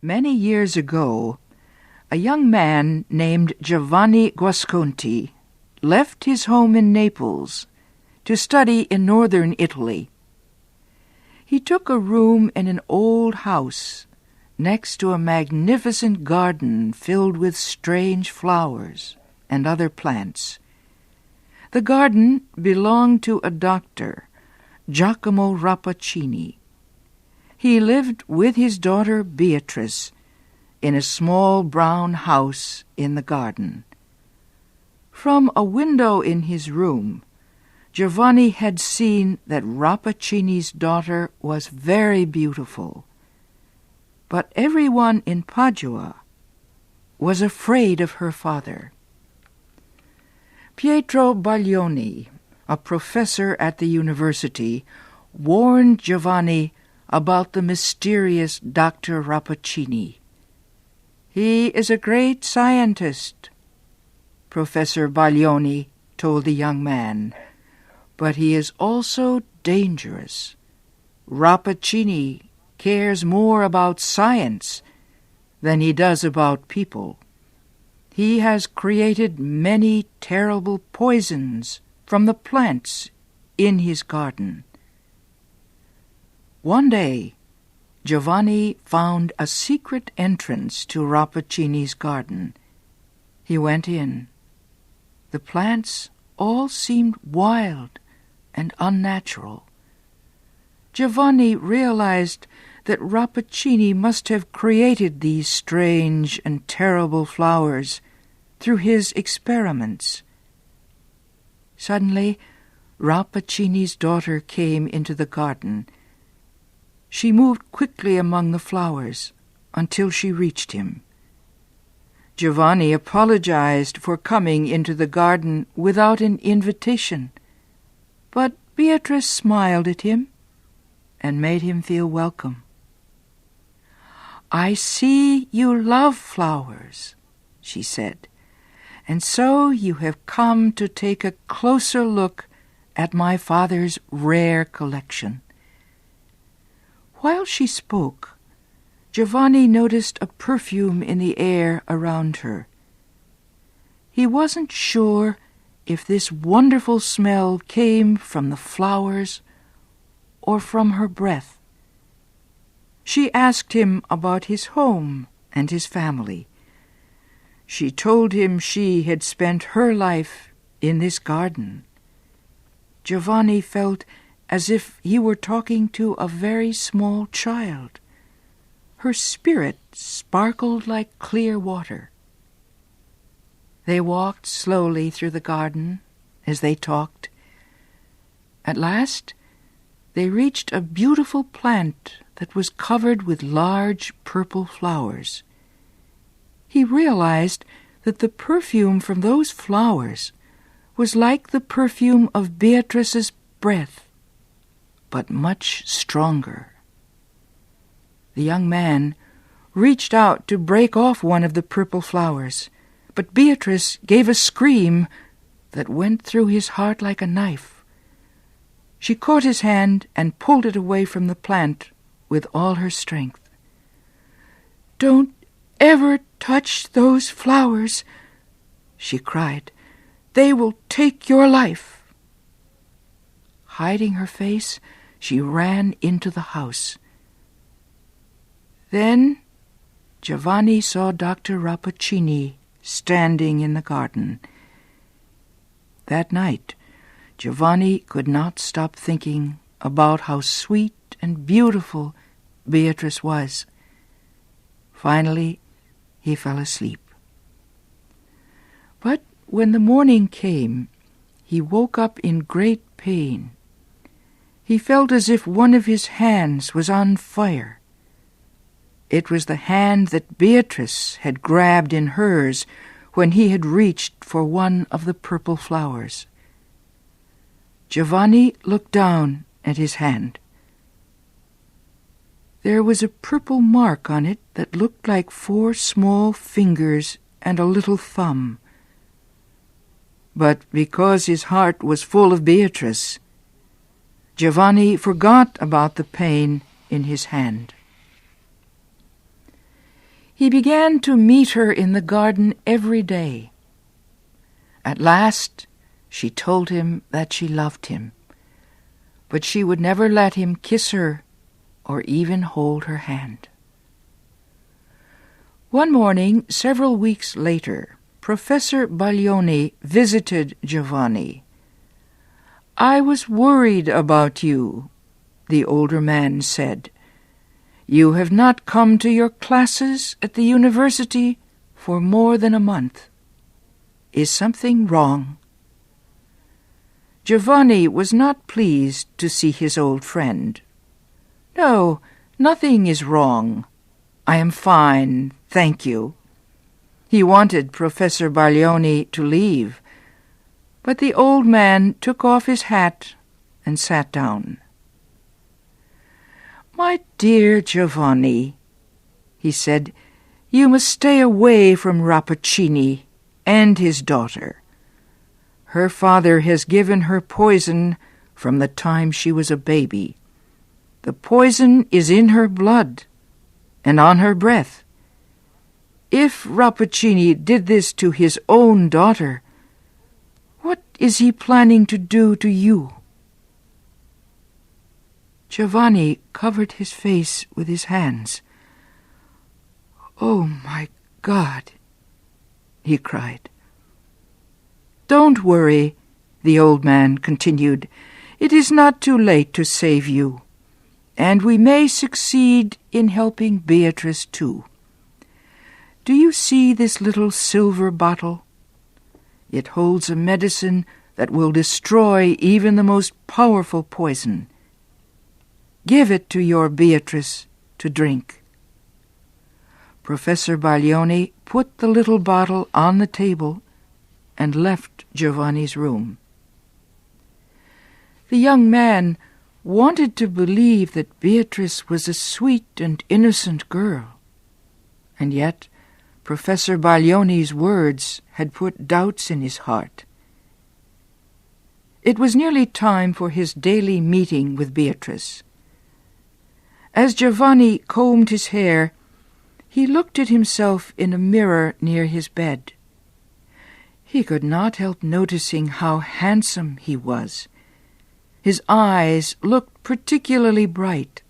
Many years ago, a young man named Giovanni Guasconti left his home in Naples to study in northern Italy. He took a room in an old house next to a magnificent garden filled with strange flowers and other plants. The garden belonged to a doctor, Giacomo Rappaccini. He lived with his daughter Beatrice in a small brown house in the garden. From a window in his room, Giovanni had seen that Rappaccini's daughter was very beautiful, but everyone in Padua was afraid of her father. Pietro Baglioni, a professor at the university, warned Giovanni about the mysterious Dr. Rappaccini. "He is a great scientist," Professor Baglioni told the young man, "but he is also dangerous. Rappaccini cares more about science than he does about people. He has created many terrible poisons from the plants in his garden." One day, Giovanni found a secret entrance to Rappaccini's garden. He went in. The plants all seemed wild and unnatural. Giovanni realized that Rappaccini must have created these strange and terrible flowers through his experiments. Suddenly, Rappaccini's daughter came into the garden. She moved quickly among the flowers until she reached him. Giovanni apologized for coming into the garden without an invitation, but Beatrice smiled at him and made him feel welcome. "I see you love flowers," she said, "and so you have come to take a closer look at my father's rare collection." While she spoke, Giovanni noticed a perfume in the air around her. He wasn't sure if this wonderful smell came from the flowers or from her breath. She asked him about his home and his family. She told him she had spent her life in this garden. Giovanni felt as if he were talking to a very small child. Her spirit sparkled like clear water. They walked slowly through the garden as they talked. At last, they reached a beautiful plant that was covered with large purple flowers. He realized that the perfume from those flowers was like the perfume of Beatrice's breath, but much stronger. The young man reached out to break off one of the purple flowers, but Beatrice gave a scream that went through his heart like a knife. She caught his hand and pulled it away from the plant with all her strength. "Don't ever touch those flowers," she cried. "They will take your life." Hiding her face, she ran into the house. Then Giovanni saw Dr. Rappaccini standing in the garden. That night, Giovanni could not stop thinking about how sweet and beautiful Beatrice was. Finally, he fell asleep. But when the morning came, he woke up in great pain. He felt as if one of his hands was on fire. It was the hand that Beatrice had grabbed in hers when he had reached for one of the purple flowers. Giovanni looked down at his hand. There was a purple mark on it that looked like 4 small fingers and a little thumb. But because his heart was full of Beatrice, Giovanni forgot about the pain in his hand. He began to meet her in the garden every day. At last, she told him that she loved him, but she would never let him kiss her or even hold her hand. One morning, several weeks later, Professor Baglioni visited Giovanni. "I was worried about you," the older man said. "You have not come to your classes at the university for more than a month. Is something wrong?" Giovanni was not pleased to see his old friend. "No, nothing is wrong. I am fine, thank you." He wanted Professor Baglioni to leave, but the old man took off his hat and sat down. "My dear Giovanni," he said, "you must stay away from Rappaccini and his daughter. Her father has given her poison from the time she was a baby. The poison is in her blood and on her breath. If Rappaccini did this to his own daughter, what is he planning to do to you?" Giovanni covered his face with his hands. "Oh, my God," he cried. "Don't worry," the old man continued. "It is not too late to save you, and we may succeed in helping Beatrice too. Do you see this little silver bottle? It holds a medicine that will destroy even the most powerful poison. Give it to your Beatrice to drink." Professor Baglioni put the little bottle on the table and left Giovanni's room. The young man wanted to believe that Beatrice was a sweet and innocent girl, and yet Professor Baglioni's words had put doubts in his heart. It was nearly time for his daily meeting with Beatrice. As Giovanni combed his hair, he looked at himself in a mirror near his bed. He could not help noticing how handsome he was. His eyes looked particularly bright,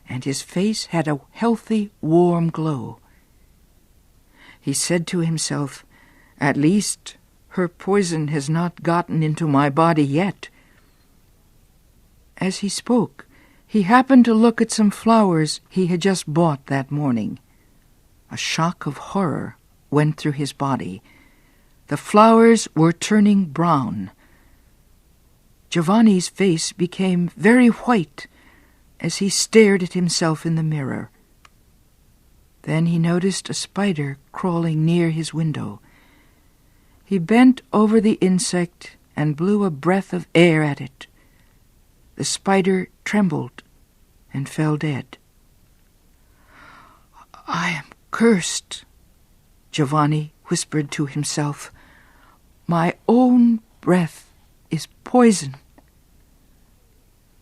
and his face had a healthy, warm glow. He said to himself, "At least her poison has not gotten into my body yet." As he spoke, he happened to look at some flowers he had just bought that morning. A shock of horror went through his body. The flowers were turning brown. Giovanni's face became very white as he stared at himself in the mirror. Then he noticed a spider crawling near his window. He bent over the insect and blew a breath of air at it. The spider trembled and fell dead. "I am cursed," Giovanni whispered to himself. "My own breath is poison."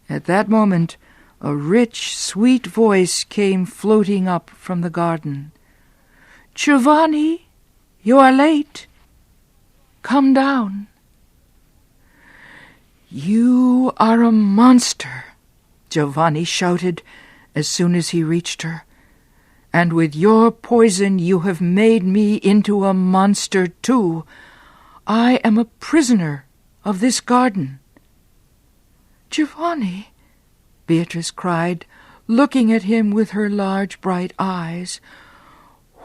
At that moment, a rich, sweet voice came floating up from the garden. "Giovanni, you are late. Come down." "You are a monster," Giovanni shouted as soon as he reached her. "And with your poison you have made me into a monster too. I am a prisoner of this garden." "Giovanni," Beatrice cried, looking at him with her large bright eyes,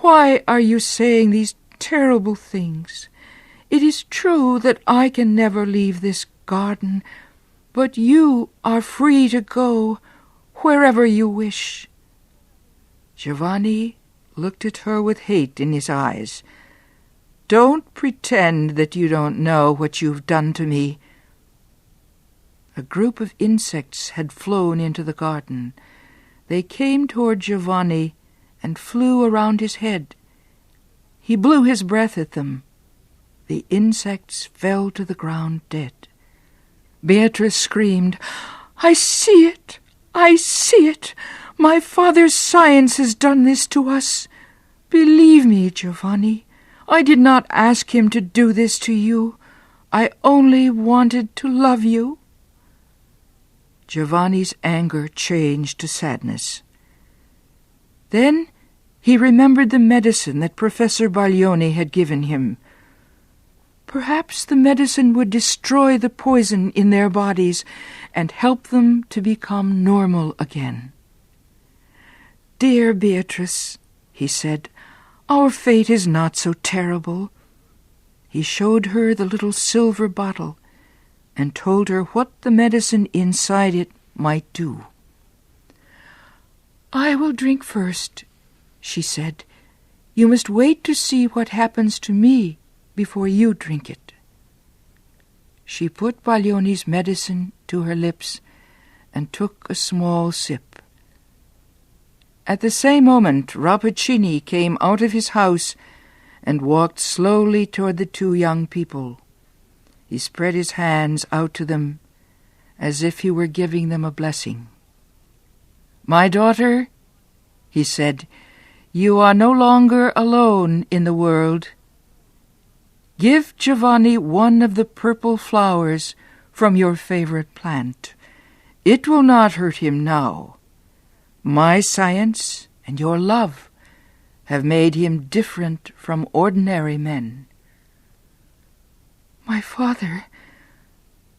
"why are you saying these terrible things? It is true that I can never leave this garden, but you are free to go wherever you wish." Giovanni looked at her with hate in his eyes. "Don't pretend that you don't know what you've done to me." A group of insects had flown into the garden. They came toward Giovanni and flew around his head. He blew his breath at them. The insects fell to the ground dead. Beatrice screamed, "I see it! I see it! My father's science has done this to us. Believe me, Giovanni, I did not ask him to do this to you. I only wanted to love you." Giovanni's anger changed to sadness. Then he remembered the medicine that Professor Baglioni had given him. Perhaps the medicine would destroy the poison in their bodies and help them to become normal again. "Dear Beatrice," he said, "our fate is not so terrible." He showed her the little silver bottle and told her what the medicine inside it might do. "I will drink first," she said. "You must wait to see what happens to me before you drink it." She put Baglioni's medicine to her lips and took a small sip. At the same moment Rappaccini came out of his house and walked slowly toward the two young people. He spread his hands out to them as if he were giving them a blessing. "My daughter," he said, "you are no longer alone in the world. Give Giovanni one of the purple flowers from your favorite plant. It will not hurt him now. My science and your love have made him different from ordinary men." "My father,"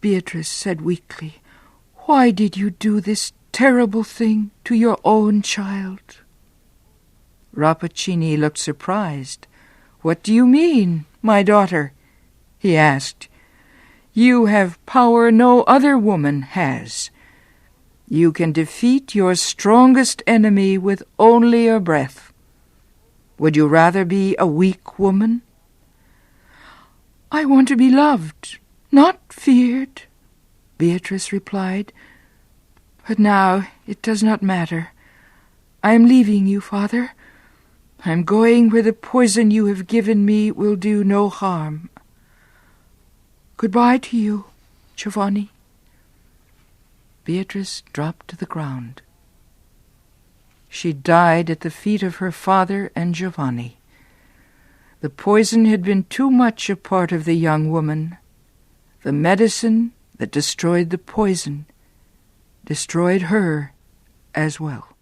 Beatrice said weakly, "why did you do this terrible thing to your own child?" Rappaccini looked surprised. "What do you mean, my daughter?" he asked. "You have power no other woman has. You can defeat your strongest enemy with only your breath. Would you rather be a weak woman?" "I want to be loved, not feared," Beatrice replied. "But now it does not matter. I am leaving you, father. I am going where the poison you have given me will do no harm. Goodbye to you, Giovanni." Beatrice dropped to the ground. She died at the feet of her father and Giovanni. The poison had been too much a part of the young woman. The medicine that destroyed the poison destroyed her as well.